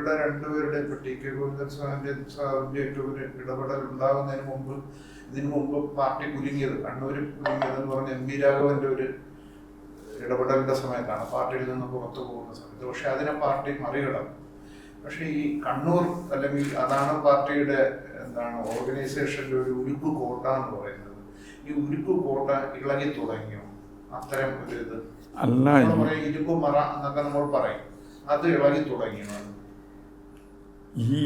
ഇവരുടെ രണ്ടുപേരുടെ ഇപ്പൊ ടി കെ ഗോവിന്ദൻ സാറിന്റെ ഏറ്റവും ഒരു ഇടപെടൽ ഉണ്ടാകുന്നതിന് ഇതിനു മുമ്പ് പാർട്ടി കുലുങ്ങിയത്, കണ്ണൂരിൽ കുലുങ്ങിയത് എന്ന് പറഞ്ഞ എം വി രാഘവന്റെ ഒരു ഇടപെടലിന്റെ സമയത്താണ്, പാർട്ടിയിൽ നിന്ന് പുറത്തു പോകുന്ന സമയത്ത്. പക്ഷെ അതിനെ പാർട്ടി മറികടന്നു. പക്ഷെ ഈ കണ്ണൂർ അല്ലെങ്കിൽ അതാണ് പാർട്ടിയുടെ ഓർഗനൈസേഷന്റെ ഒരു ഉരുക്ക് കോട്ട എന്ന് പറയുന്നത്. ഈ ഉരുക്ക് കോട്ട ഇളകി തുടങ്ങിയോ? അത്തരം ഒരു ഇത് അല്ല, ഇരുമ്പ് മറ എന്നൊക്കെ നമ്മൾ പറയും, അത് ഇളകി തുടങ്ങിയോ? ഈ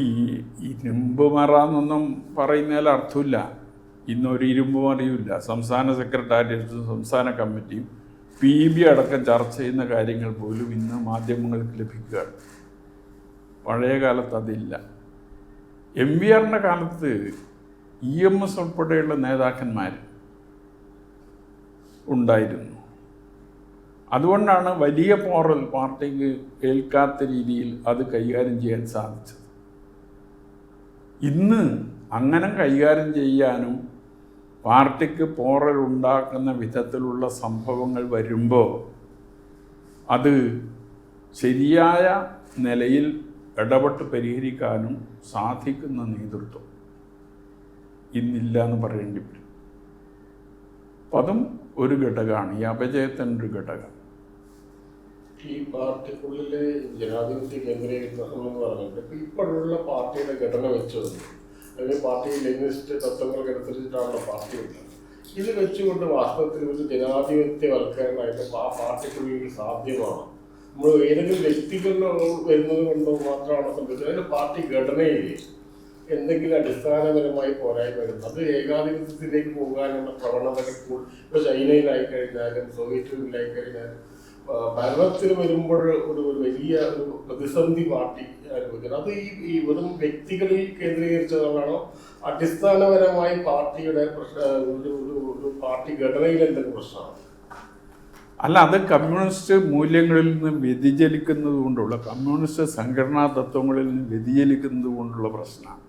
ഇരുമ്പ് മറ എന്നൊന്നും പറയുന്നതിൽ അർത്ഥമില്ല. ഇന്നൊരു ഇരുമ്പ് മറിയുമില്ല. സംസ്ഥാന സെക്രട്ടേറിയറ്റും സംസ്ഥാന കമ്മിറ്റിയും PB അടക്കം ചർച്ച ചെയ്യുന്ന കാര്യങ്ങൾ പോലും ഇന്ന് മാധ്യമങ്ങൾക്ക് ലഭിക്കുകയാണ്. പഴയ കാലത്ത് അതില്ല. MVRന്റെ കാലത്ത് EMS ഉൾപ്പെടെയുള്ള നേതാക്കന്മാർ ഉണ്ടായിരുന്നു. അതുകൊണ്ടാണ് വലിയ പോറൽ പാർട്ടിക്ക് ഏൽക്കാത്ത രീതിയിൽ അത് കൈകാര്യം ചെയ്യാൻ സാധിച്ചത്. ഇന്ന് അങ്ങനെ കൈകാര്യം ചെയ്യാനും പാർട്ടിക്ക് പോറൽ ഉണ്ടാക്കുന്ന വിധത്തിലുള്ള സംഭവങ്ങൾ വരുമ്പോൾ അത് ശരിയായ നിലയിൽ ഇടപെട്ട് പരിഹരിക്കാനും സാധിക്കുന്ന നേതൃത്വം ഇന്നില്ല എന്ന് പറയേണ്ടി വരും. അപ്പം അതും ഒരു ഘടകമാണ്, ഈ അപജയത്തിൻ്റെ ഒരു ഘടകം. ഈ പാർട്ടിക്കുള്ളിലെ ജനാധിപത്യ കേന്ദ്രീകരണം എന്ന് പറഞ്ഞിട്ട് ഇപ്പോഴുള്ള പാർട്ടിയുടെ ഘടന വെച്ചത്, അല്ലെങ്കിൽ പാർട്ടി ലെനിനിസ്റ്റ് തത്വങ്ങൾക്കനുസരിച്ചിട്ടാണല്ലോ പാർട്ടി ഉള്ളത്. ഇത് വെച്ചുകൊണ്ട് വാസ്തവത്തിൽ ഒരു ജനാധിപത്യവൽക്കരണമായിട്ട് ആ പാർട്ടിക്കുള്ളിൽ സാധ്യമാണ്. നമ്മൾ ഏതെങ്കിലും വ്യക്തികളുടെ വരുന്നത് കൊണ്ടോ മാത്രമാണ് സംഭവിച്ചത്. അതിൻ്റെ പാർട്ടി ഘടനയിൽ എന്തെങ്കിലും അടിസ്ഥാനപരമായി പോരായ്മ വരുന്നത്, അത് ഏകാധിപത്യത്തിലേക്ക് പോകാനുള്ള പ്രവണതകൾ ഇപ്പോൾ ചൈനയിലായി കഴിഞ്ഞാലും സോവിയറ്റ് യൂണിയനിലായി കഴിഞ്ഞാലും ഭരണത്തിൽ വരുമ്പോൾ ഒരു വലിയ ഒരു പ്രതിസന്ധി പാർട്ടി അനുഭവിക്കുന്നത്. അത് ഈ വെറും വ്യക്തികളിൽ കേന്ദ്രീകരിച്ചതാണോ അടിസ്ഥാനപരമായി പാർട്ടിയുടെ ഒരു പാർട്ടി ഘടനയിൽ എന്തെങ്കിലും പ്രശ്നമാണ്? അല്ല, അത് കമ്മ്യൂണിസ്റ്റ് മൂല്യങ്ങളിൽ നിന്ന് വ്യതിചലിക്കുന്നത് കൊണ്ടുള്ള, കമ്മ്യൂണിസ്റ്റ് സംഘടനാ തത്വങ്ങളിൽ നിന്ന് വ്യതിചലിക്കുന്നത് കൊണ്ടുള്ള പ്രശ്നമാണ്.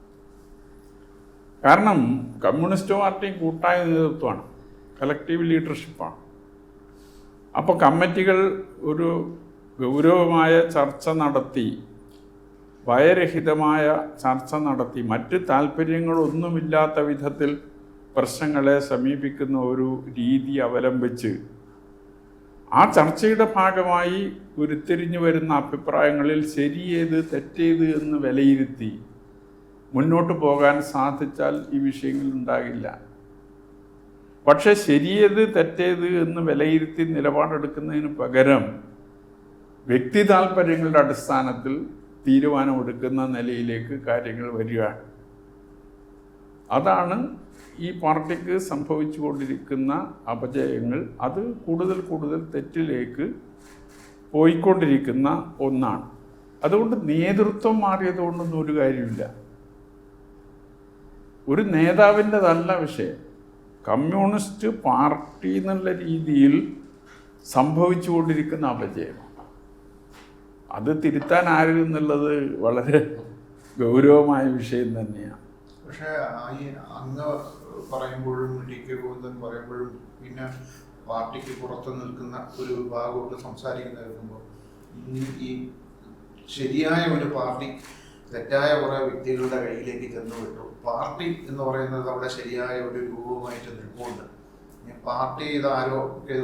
കാരണം കമ്മ്യൂണിസ്റ്റ് പാർട്ടി കൂട്ടായ നേതൃത്വമാണ്, കളക്റ്റീവ് ലീഡർഷിപ്പാണ്. അപ്പോൾ കമ്മിറ്റികൾ ഒരു ഗൗരവമായ ചർച്ച നടത്തി, ഭയരഹിതമായ ചർച്ച നടത്തി, മറ്റ് താല്പര്യങ്ങളൊന്നുമില്ലാത്ത വിധത്തിൽ പ്രശ്നങ്ങളെ സമീപിക്കുന്ന ഒരു രീതി അവലംബിച്ച് ആ ചർച്ചയുടെ ഭാഗമായി ഉരുത്തിരിഞ്ഞു വരുന്ന അഭിപ്രായങ്ങളിൽ ശരിയേത് തെറ്റേത് എന്ന് വിലയിരുത്തി മുന്നോട്ട് പോകാൻ സാധിച്ചാൽ ഈ വിഷയങ്ങൾ ഉണ്ടാകില്ല. പക്ഷെ ശരിയേത് തെറ്റേത് എന്ന് വിലയിരുത്തി നിലപാടെടുക്കുന്നതിന് പകരം വ്യക്തി താല്പര്യങ്ങളുടെ അടിസ്ഥാനത്തിൽ തീരുമാനമെടുക്കുന്ന നിലയിലേക്ക് കാര്യങ്ങൾ വരികയാണ്. അതാണ് ഈ പാർട്ടിക്ക് സംഭവിച്ചുകൊണ്ടിരിക്കുന്ന അപജയങ്ങൾ. അത് കൂടുതൽ കൂടുതൽ തെറ്റിലേക്ക് പോയിക്കൊണ്ടിരിക്കുന്ന ഒന്നാണ്. അതുകൊണ്ട് നേതൃത്വം മാറിയതുകൊണ്ടൊന്നും ഒരു കാര്യമില്ല. ഒരു നേതാവിൻ്റെതല്ല വിഷയം. കമ്മ്യൂണിസ്റ്റ് പാർട്ടി എന്നുള്ള രീതിയിൽ സംഭവിച്ചുകൊണ്ടിരിക്കുന്ന അപജയം, അത് തിരുത്താൻ ആരും എന്നുള്ളത് വളരെ ഗൗരവമായ വിഷയം തന്നെയാണ്. പക്ഷേ ഈ അങ്ങ് പറയുമ്പോഴും ടി കെ ഗോവിന്ദൻ പറയുമ്പോഴും പിന്നെ പാർട്ടിക്ക് പുറത്ത് നിൽക്കുന്ന ഒരു വിഭാഗമൊക്കെ സംസാരിക്കുന്ന കേൾക്കുമ്പോൾ ഈ ശരിയായ ഒരു പാർട്ടി തെറ്റായ കുറേ വ്യക്തികളുടെ കയ്യിലേക്ക് ചെന്ന് വിട്ടു. പാർട്ടി എന്ന് പറയുന്നത് അവിടെ ശരിയായ ഒരു രൂപമായിട്ട് നിൽപ്പുണ്ട്. പാർട്ടി ഇതാരോ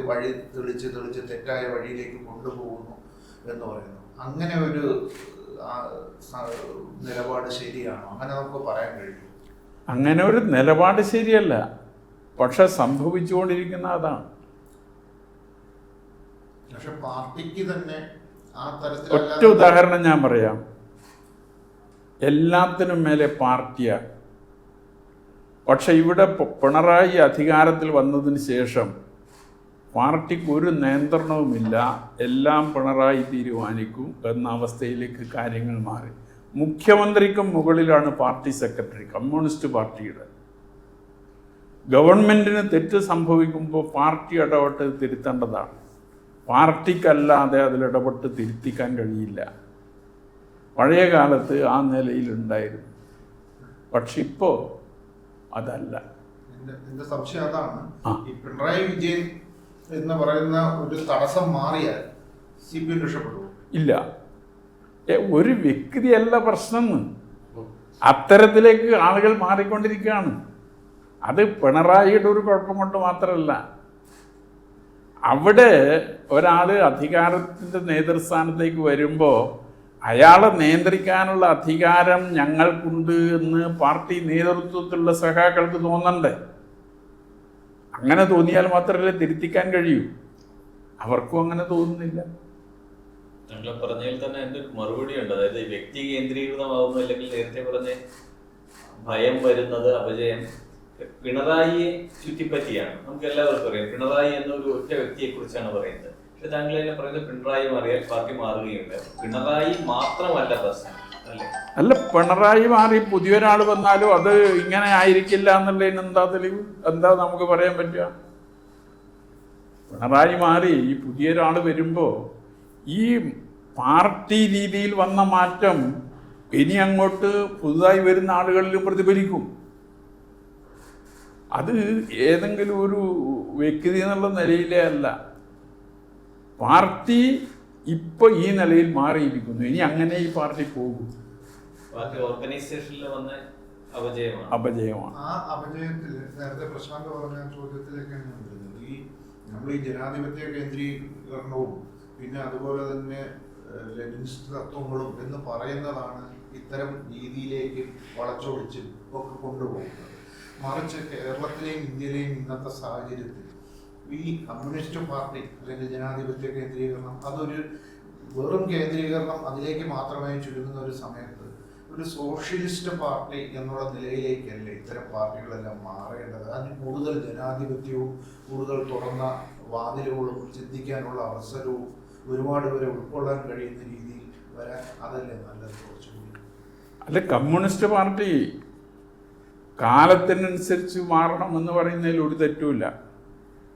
വഴി തെളിച്ച് തെറ്റായ വഴിയിലേക്ക് കൊണ്ടുപോകുന്നു എന്ന് പറയുന്നു. അങ്ങനെ ഒരു നിലപാട് ശരിയാണോ? അങ്ങനെ നമുക്ക് പറയാൻ കഴിയും? അങ്ങനെ ഒരു നിലപാട് ശരിയല്ല, പക്ഷെ സംഭവിച്ചുകൊണ്ടിരിക്കുന്ന അതാണ്. പക്ഷെ പാർട്ടിക്ക് തന്നെ ആ തരത്തിൽ ഒറ്റ ഉദാഹരണം ഞാൻ പറയാം. എല്ലാത്തിനും മേലെ പാർട്ടിയാണ്. പക്ഷെ ഇവിടെ പിണറായി അധികാരത്തിൽ വന്നതിന് ശേഷം പാർട്ടിക്ക് ഒരു നിയന്ത്രണവുമില്ല, എല്ലാം പിണറായി തീരുമാനിക്കും എന്ന അവസ്ഥയിലേക്ക് കാര്യങ്ങൾ മാറി. മുഖ്യമന്ത്രിക്കും മുകളിലാണ് പാർട്ടി സെക്രട്ടറി, കമ്മ്യൂണിസ്റ്റ് പാർട്ടിയുടെ. ഗവൺമെൻറ്റിന് തെറ്റ് സംഭവിക്കുമ്പോൾ പാർട്ടി ഇടപെട്ട് തിരുത്തേണ്ടതാണ്. പാർട്ടിക്കല്ലാതെ അതിലിടപെട്ട് തിരുത്തിക്കാൻ കഴിയില്ല. പഴയ കാലത്ത് ആ നിലയിലുണ്ടായിരുന്നു, പക്ഷെ ഇപ്പോൾ അതല്ല. എൻ്റെ സംശയം അതാണ്, ഈ പിണറായി വിജയൻ എന്ന് പറയുന്ന ഒരു തടസ്സം മാറിയാൽ CPM രക്ഷപ്പെടുമോ? ഇല്ല. ഒരു വ്യക്തിയല്ല പ്രശ്നം. അത്തരത്തിലേക്ക് ആളുകൾ മാറിക്കൊണ്ടിരിക്കുകയാണ്. അത് പിണറായിയുടെ ഒരു കുഴപ്പം കൊണ്ട് മാത്രമല്ല. അവിടെ ഒരാൾ അധികാരത്തിൻ്റെ നേതൃസ്ഥാനത്തേക്ക് വരുമ്പോൾ അയാളെ നിയന്ത്രിക്കാനുള്ള അധികാരം ഞങ്ങൾക്കുണ്ട് എന്ന് പാർട്ടി നേതൃത്വത്തിലുള്ള സഖാക്കൾക്ക് തോന്നണ്ടേ? അങ്ങനെ തോന്നിയാൽ മാത്രമല്ലേ തിരുത്തിക്കാൻ കഴിയൂ. അവർക്കും അങ്ങനെ തോന്നുന്നില്ല. നിങ്ങൾ പറഞ്ഞതിൽ തന്നെ എൻ്റെ ഒരു മറുപടി ഉണ്ട്. അതായത് വ്യക്തി കേന്ദ്രീകൃതമാകുന്നു, അല്ലെങ്കിൽ നേരത്തെ പറഞ്ഞ ഭയം വരുന്നത്, അപജയം പിണറായിയെ ചുറ്റിപ്പറ്റിയാണ്. നമുക്ക് എല്ലാവർക്കും അറിയാം പിണറായി എന്നൊരു ഒറ്റ വ്യക്തിയെ കുറിച്ചാണ് പറയുന്നത്. പക്ഷെ താങ്കൾ തന്നെ പറയുന്നത് പിണറായി മാറിയാൽ പാർട്ടി മാറുകയുണ്ട്. പിണറായി മാത്രമല്ല പ്രശ്നം അല്ലേ? അല്ല, പിണറായി മാറി പുതിയൊരാൾ വന്നാലും അത് ഇങ്ങനെ ആയിരിക്കില്ല എന്നുള്ളതിന് എന്താ തെളിവ്? എന്താ നമുക്ക് പറയാൻ പറ്റുക? പിണറായി മാറി ഈ പുതിയൊരാൾ വരുമ്പോൾ ഈ പാർട്ടി രീതിയിൽ വന്ന മാറ്റം ഇനി അങ്ങോട്ട് പുതുതായി വരുന്ന ആളുകളിലും പ്രതിഫലിക്കും. അത് ഏതെങ്കിലും ഒരു വ്യക്തി എന്നുള്ള നിലയിലേ അല്ല. പാർട്ടി ഇപ്പോൾ ഈ നിലയിൽ മാറിയിരിക്കുന്നു. ഇനി അങ്ങനെ ഈ പാർട്ടി പോകും. പാർട്ടി ഓർഗനൈസേഷനിൽ വന്ന അപജയമാണ്. ആ അപജയത്തിൽ നേരത്തെ പ്രശാന്ത് പറഞ്ഞ ചോദ്യത്തിലേക്കാണ് ഞാൻ വരുന്നത്. നമ്മൾ ഈ ജനാധിപത്യ കേന്ദ്രീകരണവും പിന്നെ അതുപോലെ തന്നെ ലെനിനിസ്റ്റ് തത്വങ്ങളും എന്ന് പറയുന്നതാണ് ഇത്തരം രീതിയിലേക്ക് വളച്ചൊടിച്ച് ഒക്കെ കൊണ്ടുപോകുന്നത്. മറിച്ച് കേരളത്തിലെയും ഇന്ത്യയിലെയും ഇന്നത്തെ സാഹചര്യത്തിൽ ഈ കമ്മ്യൂണിസ്റ്റ് പാർട്ടി അല്ലെങ്കിൽ ജനാധിപത്യ കേന്ദ്രീകരണം അതൊരു വെറും കേന്ദ്രീകരണം അതിലേക്ക് മാത്രമേ ചുരുങ്ങുന്ന ഒരു സമയത്ത് ഒരു സോഷ്യലിസ്റ്റ് പാർട്ടി എന്നുള്ള നിലയിലേക്കല്ലേ ഇത്തരം പാർട്ടികളെല്ലാം മാറേണ്ടത്. അതിന് കൂടുതൽ ജനാധിപത്യവും കൂടുതൽ തുറന്ന വാതിലുകളും ചിന്തിക്കാനുള്ള അവസരവും ഒരുപാട് പേരെ ഉൾക്കൊള്ളാൻ കഴിയുന്ന രീതിയിൽ വരാൻ അതല്ലേ നല്ലത് കുറച്ചുകൂടി? അല്ല, കമ്മ്യൂണിസ്റ്റ് പാർട്ടി കാലത്തിനനുസരിച്ച് മാറണം എന്ന് പറയുന്നതിൽ ഒരു തെറ്റുമില്ല.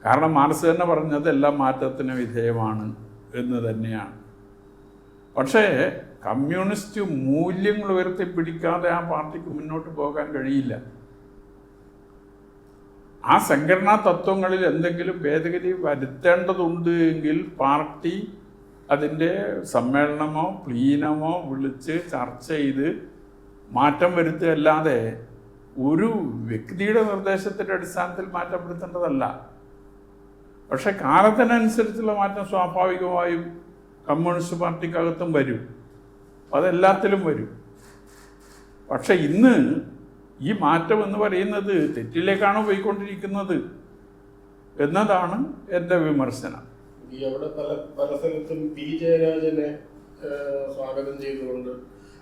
കാരണം മാർക്സ് തന്നെ പറഞ്ഞത് എല്ലാം മാറ്റത്തിന് വിധേയമാണ് എന്ന് തന്നെയാണ്. പക്ഷേ കമ്മ്യൂണിസ്റ്റ് മൂല്യങ്ങൾ ഉയർത്തിപ്പിടിക്കാതെ ആ പാർട്ടിക്ക് മുന്നോട്ട് പോകാൻ കഴിയില്ല. ആ സംഘടനാ തത്വങ്ങളിൽ എന്തെങ്കിലും ഭേദഗതി വരുത്തേണ്ടതുണ്ട് എങ്കിൽ പാർട്ടി അതിൻ്റെ സമ്മേളനമോ പ്ലീനമോ വിളിച്ച് ചർച്ച ചെയ്ത് മാറ്റം വരുത്തുകയല്ലാതെ ഒരു വ്യക്തിയുടെ നിർദ്ദേശത്തിൻ്റെ അടിസ്ഥാനത്തിൽ മാറ്റം വരുത്തേണ്ടതല്ല. പക്ഷെ കാലത്തിനനുസരിച്ചുള്ള മാറ്റം സ്വാഭാവികമായും കമ്മ്യൂണിസ്റ്റ് പാർട്ടിക്കകത്തും വരും, അതെല്ലാത്തിലും വരും. പക്ഷെ ഇന്ന് ഈ മാറ്റം എന്ന് പറയുന്നത് തെറ്റിലേക്കാണ് പോയിക്കൊണ്ടിരിക്കുന്നത് എന്നതാണ് എൻ്റെ വിമർശനം. ഈ അവിടെ പല സ്ഥലത്തും പി ജയരാജനെ സ്വാഗതം ചെയ്തുകൊണ്ട്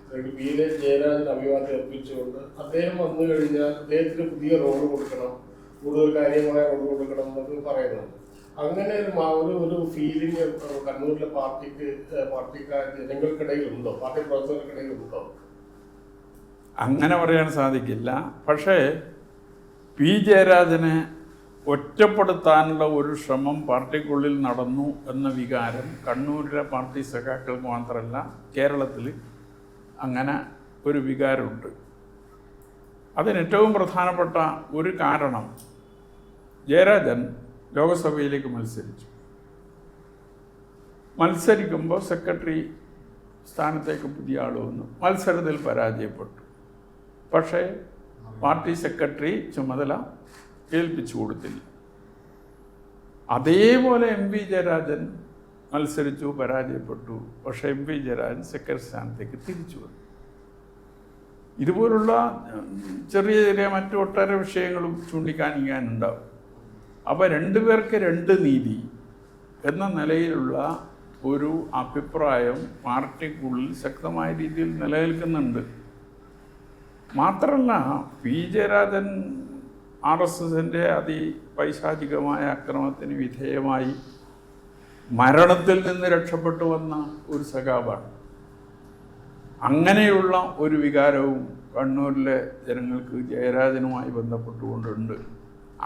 അല്ലെങ്കിൽ പി ജയരാജൻ അഭിവാദ്യം അർപ്പിച്ചുകൊണ്ട് അദ്ദേഹം വന്നു കഴിഞ്ഞാൽ അദ്ദേഹത്തിന് പുതിയ റോൾ കൊടുക്കണം, കൂടുതൽ കാര്യമായ റോൾ കൊടുക്കണം എന്നൊക്കെ പറയുന്നുണ്ട്. അങ്ങനെ ഒരു ഫീലിംഗ് കണ്ണൂരിലെ പാർട്ടിക്കാർ ജനങ്ങൾക്കിടയിൽ ഉണ്ടോ, പാർട്ടി പ്രവർത്തകർക്കിടയിൽ ഉണ്ടോ? അങ്ങനെ പറയാൻ സാധിക്കില്ല. പക്ഷേ പി ജയരാജനെ ഒറ്റപ്പെടുത്താനുള്ള ഒരു ശ്രമം പാർട്ടിക്കുള്ളിൽ നടന്നു എന്ന വികാരം കണ്ണൂരിലെ പാർട്ടി സഖാക്കൾക്ക് മാത്രമല്ല കേരളത്തിൽ അങ്ങനെ ഒരു വികാരമുണ്ട്. അതിന് ഏറ്റവും പ്രധാനപ്പെട്ട ഒരു കാരണം ജയരാജൻ ലോകസഭയിലേക്ക് മത്സരിക്കുമ്പോൾ സെക്രട്ടറി സ്ഥാനത്തേക്ക് പുതിയ ആൾ വന്നു, മത്സരത്തിൽ പരാജയപ്പെട്ടു. പക്ഷേ പാർട്ടി സെക്രട്ടറി ചുമതല ഏൽപ്പിച്ചു കൊടുത്തില്ല. അതേപോലെ എം വി ജയരാജൻ മത്സരിച്ചു, പരാജയപ്പെട്ടു. പക്ഷേ എം വി ജയരാജൻ സെക്രട്ടറി സ്ഥാനത്തേക്ക് തിരിച്ചു വന്നു. ഇതുപോലുള്ള ചെറിയ ചെറിയ മറ്റു ഒട്ടേറെ വിഷയങ്ങളും ചൂണ്ടിക്കാണിക്കാനുണ്ടാവും. അപ്പോൾ രണ്ടുപേർക്ക് രണ്ട് നീതി എന്ന നിലയിലുള്ള ഒരു അഭിപ്രായം പാർട്ടിക്കുള്ളിൽ ശക്തമായ രീതിയിൽ നിലനിൽക്കുന്നുണ്ട്. മാത്രമല്ല പി ജയരാജൻ RSSൻ്റെ അതിപൈശാചികമായ അക്രമത്തിന് വിധേയമായി മരണത്തിൽ നിന്ന് രക്ഷപ്പെട്ടു വന്ന ഒരു സഖാവാണ്. അങ്ങനെയുള്ള ഒരു വികാരവും കണ്ണൂരിലെ ജനങ്ങൾക്ക് ജയരാജനുമായി ബന്ധപ്പെട്ടുകൊണ്ടുണ്ട്.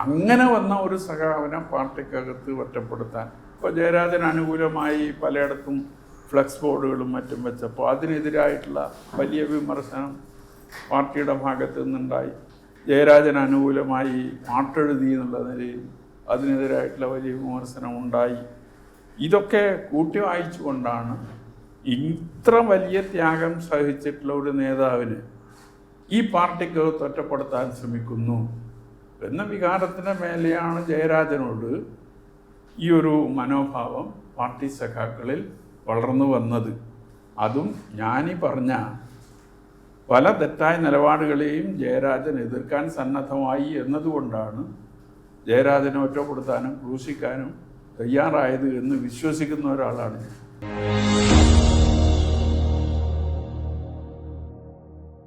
അങ്ങനെ വന്ന ഒരു സഖാവിനെ പാർട്ടിക്കകത്ത് ഒറ്റപ്പെടുത്താൻ ഇപ്പോൾ ജയരാജന് അനുകൂലമായി പലയിടത്തും ഫ്ലെക്സ് ബോർഡുകളും മറ്റും വെച്ചപ്പോൾ അതിനെതിരായിട്ടുള്ള വലിയ വിമർശനം പാർട്ടിയുടെ ഭാഗത്തു നിന്നുണ്ടായി. ജയരാജന് അനുകൂലമായി പാട്ടെഴുതി എന്നുള്ള നിലയിൽ അതിനെതിരായിട്ടുള്ള വലിയ വിമർശനം ഉണ്ടായി. ഇതൊക്കെ കൂട്ടി വായിച്ചുകൊണ്ടാണ് ഇത്ര വലിയ ത്യാഗം സഹിച്ചിട്ടുള്ള ഒരു നേതാവിന് ഈ പാർട്ടിക്ക് ഒറ്റപ്പെടുത്താൻ ശ്രമിക്കുന്നു എന്ന വികാരത്തിന് മേലെയാണ് ജയരാജനോട് ഈ ഒരു മനോഭാവം പാർട്ടി സഖാക്കളിൽ വളർന്നു വന്നത്. അതും ഞാനീ പറഞ്ഞ പല തെറ്റായ നിലപാടുകളെയും ജയരാജൻ എതിർക്കാൻ സന്നദ്ധമായി എന്നതുകൊണ്ടാണ് ജയരാജനെ ഒറ്റപ്പെടുത്താനും ക്രൂശിക്കാനും തയ്യാറായത് എന്ന് വിശ്വസിക്കുന്ന ഒരാളാണ് ഞാൻ.